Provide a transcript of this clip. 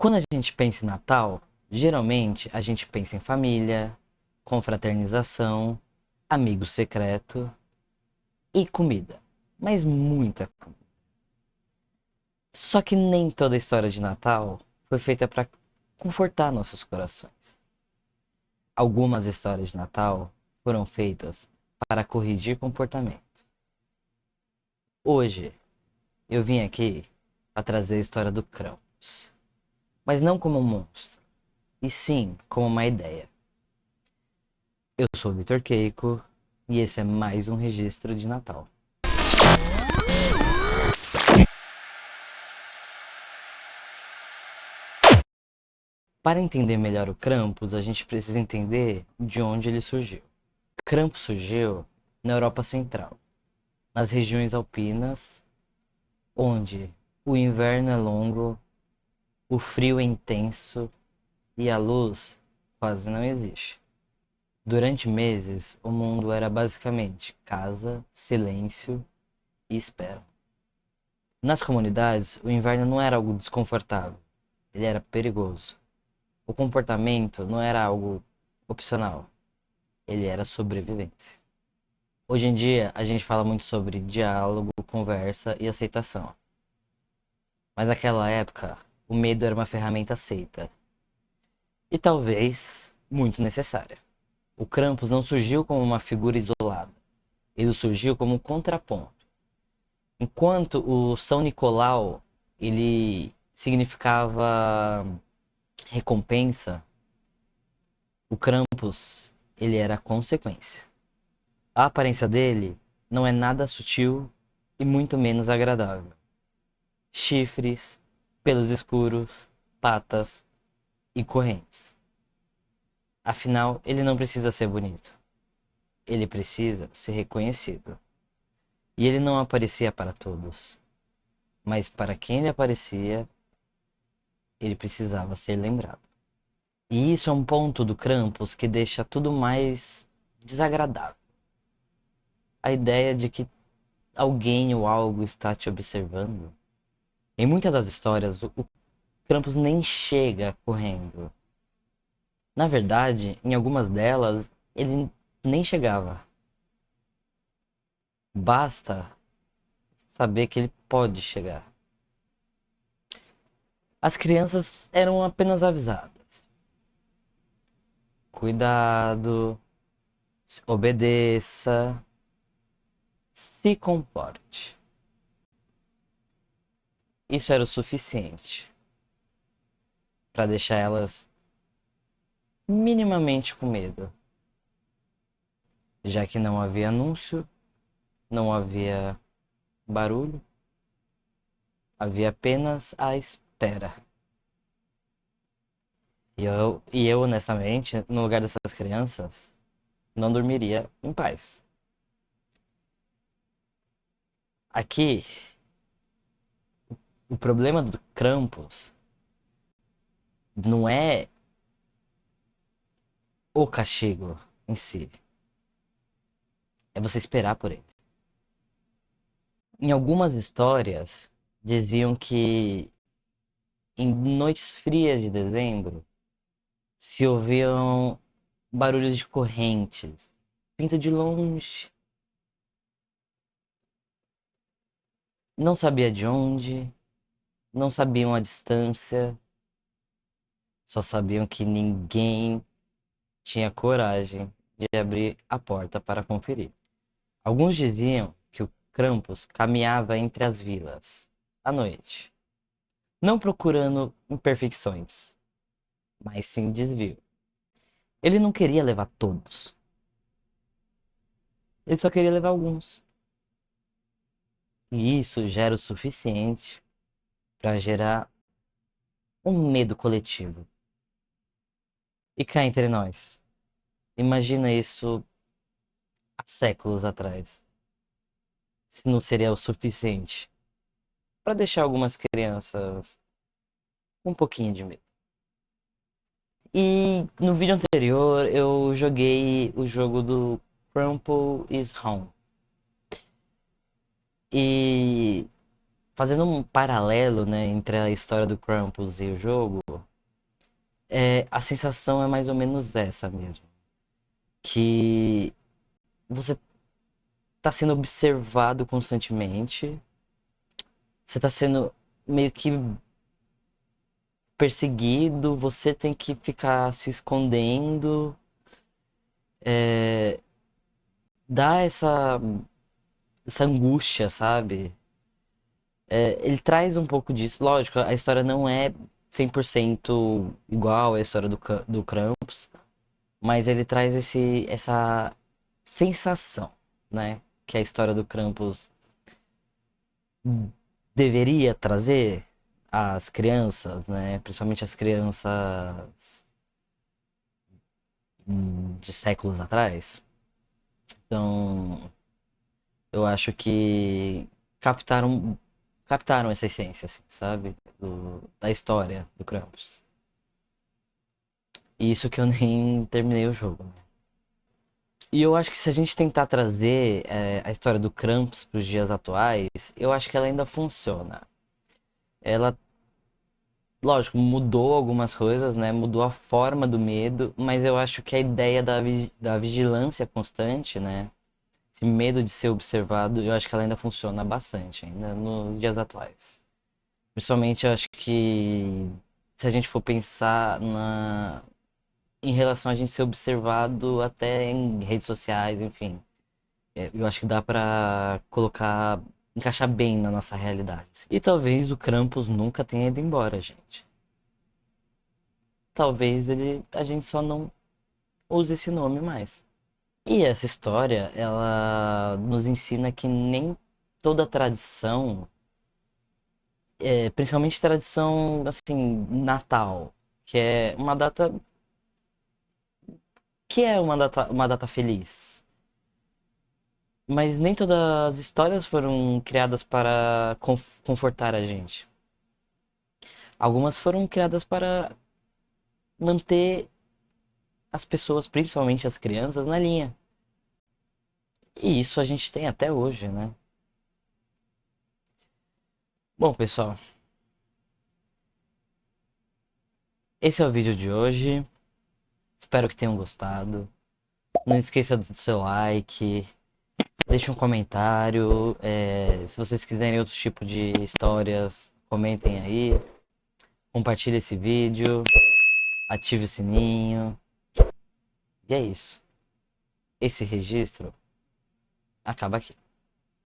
Quando a gente pensa em Natal, geralmente a gente pensa em família, confraternização, amigo secreto e comida. Mas muita comida. Só que nem toda a história de Natal foi feita para confortar nossos corações. Algumas histórias de Natal foram feitas para corrigir comportamento. Hoje eu vim aqui para trazer a história do Krampus, mas não como um monstro, e sim como uma ideia. Eu sou o Vitor Keiko e esse é mais um registro de Natal. Para entender melhor o Krampus, a gente precisa entender de onde ele surgiu. Krampus surgiu na Europa Central, nas regiões alpinas, onde o inverno é longo, o frio é intenso e a luz quase não existe. Durante meses, o mundo era basicamente casa, silêncio e espera. Nas comunidades, o inverno não era algo desconfortável, ele era perigoso. O comportamento não era algo opcional, ele era sobrevivência. Hoje em dia, a gente fala muito sobre diálogo, conversa e aceitação. Mas naquela época, o medo era uma ferramenta aceita. E talvez muito necessária. O Krampus não surgiu como uma figura isolada. Ele surgiu como um contraponto. Enquanto o São Nicolau, ele significava recompensa, o Krampus, ele era consequência. A aparência dele não é nada sutil e muito menos agradável. Chifres, pelos escuros, patas e correntes. Afinal, ele não precisa ser bonito. Ele precisa ser reconhecido. E ele não aparecia para todos. Mas para quem ele aparecia, ele precisava ser lembrado. E isso é um ponto do Krampus que deixa tudo mais desagradável. A ideia de que alguém ou algo está te observando. Em muitas das histórias, o Krampus nem chega correndo. Na verdade, em algumas delas, ele nem chegava. Basta saber que ele pode chegar. As crianças eram apenas avisadas. Cuidado, obedeça, se comporte. Isso era o suficiente para deixar elas minimamente com medo, já que não havia anúncio, não havia barulho, havia apenas a espera. E eu, honestamente, no lugar dessas crianças, não dormiria em paz. Aqui, o problema do Krampus não é o castigo em si, é você esperar por ele. Em algumas histórias, diziam que em noites frias de dezembro se ouviam barulhos de correntes, vindo de longe. Não sabia de onde, não sabiam a distância, só sabiam que ninguém tinha coragem de abrir a porta para conferir. Alguns diziam que o Krampus caminhava entre as vilas, à noite, não procurando imperfeições, mas sim desvio. Ele não queria levar todos, ele só queria levar alguns. E isso já era o suficiente para gerar um medo coletivo. E cá entre nós, imagina isso há séculos atrás. Se não seria o suficiente para deixar algumas crianças com um pouquinho de medo. E no vídeo anterior eu joguei o jogo do Crumple is Home. E fazendo um paralelo, né, entre a história do Krampus e o jogo, a sensação é mais ou menos essa mesmo. Que você está sendo observado constantemente, você está sendo meio que perseguido, você tem que ficar se escondendo, dá essa angústia, sabe? Ele traz um pouco disso, lógico, a história não é 100% igual à história do Krampus, mas ele traz essa sensação, né? Que a história do Krampus deveria trazer às crianças, né? Principalmente as crianças de séculos atrás. Então, eu acho que captaram, captaram essa essência, assim, sabe? Da história do Krampus. E isso que eu nem terminei o jogo, né? E eu acho que se a gente tentar trazer a história do Krampus para os dias atuais, eu acho que ela ainda funciona. Ela, lógico, mudou algumas coisas, né? Mudou a forma do medo, mas eu acho que a ideia da vigilância constante, né? Esse medo de ser observado, eu acho que ela ainda funciona bastante, ainda nos dias atuais. Principalmente, eu acho que se a gente for pensar em relação a gente ser observado até em redes sociais, enfim. Eu acho que dá pra colocar, encaixar bem na nossa realidade, assim. E talvez o Krampus nunca tenha ido embora, gente. Talvez a gente só não use esse nome mais. E essa história, ela nos ensina que nem toda tradição, principalmente tradição assim, Natal, que é uma data feliz. Mas nem todas as histórias foram criadas para confortar a gente. Algumas foram criadas para manter as pessoas, principalmente as crianças, na linha. E isso a gente tem até hoje, né? Bom, pessoal, esse é o vídeo de hoje. Espero que tenham gostado. Não esqueça do seu like, deixe um comentário. Se vocês quiserem outro tipo de histórias, comentem aí. Compartilhe esse vídeo, ative o sininho. E é isso. Esse registro acaba aqui.